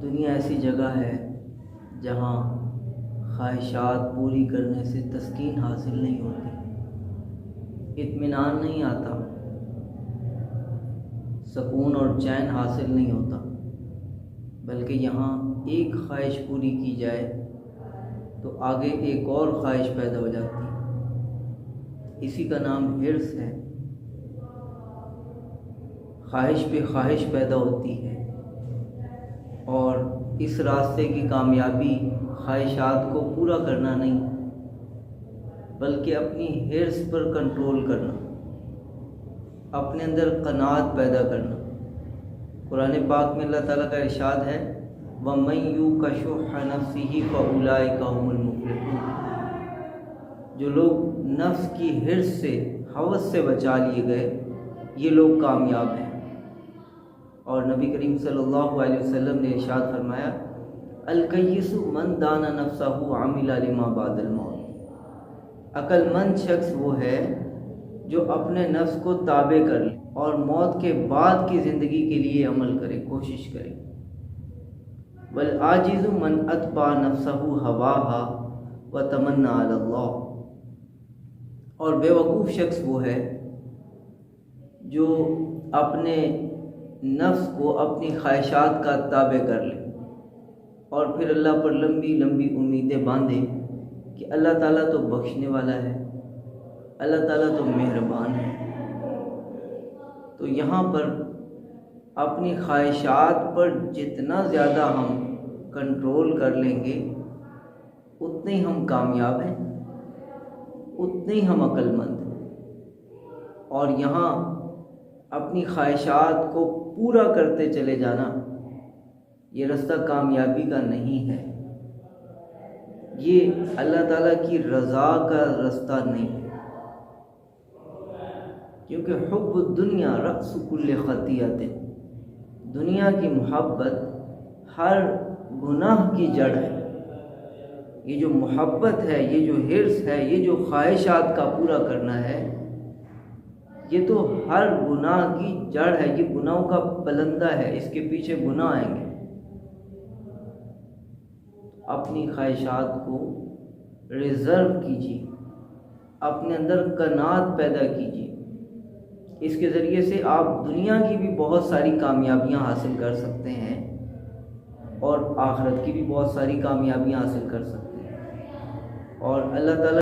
دنیا ایسی جگہ ہے جہاں خواہشات پوری کرنے سے تسکین حاصل نہیں ہوتی، اطمینان نہیں آتا، سکون اور چین حاصل نہیں ہوتا، بلکہ یہاں ایک خواہش پوری کی جائے تو آگے ایک اور خواہش پیدا ہو جاتی ہے۔ اسی کا نام حرص ہے۔ خواہش پہ خواہش پیدا ہوتی ہے، اور اس راستے کی کامیابی خواہشات کو پورا کرنا نہیں، بلکہ اپنی حرص پر کنٹرول کرنا، اپنے اندر قناعت پیدا کرنا۔ قرآن پاک میں اللہ تعالیٰ کا ارشاد ہے وَمَن یُوقَ شُحَّ نَفْسِهِ فَأُولَٰئِکَ هُمُ الْمُفْلِحُونَ، جو لوگ نفس کی حرص سے، ہوس سے بچا لیے گئے، یہ لوگ کامیاب ہیں۔ اور نبی کریم صلی اللہ علیہ وسلم نے ارشاد فرمایا الکیس من دان نفسہ عمل لما بعد الموت، عقل مند شخص وہ ہے جو اپنے نفس کو تابع کر لے اور موت کے بعد کی زندگی کے لیے عمل کرے، کوشش کرے۔ والعاجز من اتبع نفسہ ہواها وتمنى علی اللہ، اور بے وقوف شخص وہ ہے جو اپنے نفس کو اپنی خواہشات کا تابع کر لے اور پھر اللہ پر لمبی لمبی امیدیں باندھے کہ اللہ تعالیٰ تو بخشنے والا ہے، اللہ تعالیٰ تو مہربان ہے۔ تو یہاں پر اپنی خواہشات پر جتنا زیادہ ہم کنٹرول کر لیں گے اتنے ہی ہم کامیاب ہیں، اتنے ہی ہم عقل مند ہیں۔ اور یہاں اپنی خواہشات کو پورا کرتے چلے جانا یہ رستہ کامیابی کا نہیں ہے، یہ اللہ تعالیٰ کی رضا کا رستہ نہیں ہے، کیونکہ حب الدنیا رأس کل خطیئۃ، دنیا کی محبت ہر گناہ کی جڑ ہے۔ یہ جو محبت ہے، یہ جو حرص ہے، یہ جو خواہشات کا پورا کرنا ہے، یہ تو ہر گناہ کی جڑ ہے، یہ گناہوں کا پلندہ ہے، اس کے پیچھے گناہ آئیں گے۔ اپنی خواہشات کو ریزرو کیجیے، اپنے اندر قناعت پیدا کیجیے، اس کے ذریعے سے آپ دنیا کی بھی بہت ساری کامیابیاں حاصل کر سکتے ہیں اور آخرت کی بھی بہت ساری کامیابیاں حاصل کر سکتے ہیں، اور اللہ تعالیٰ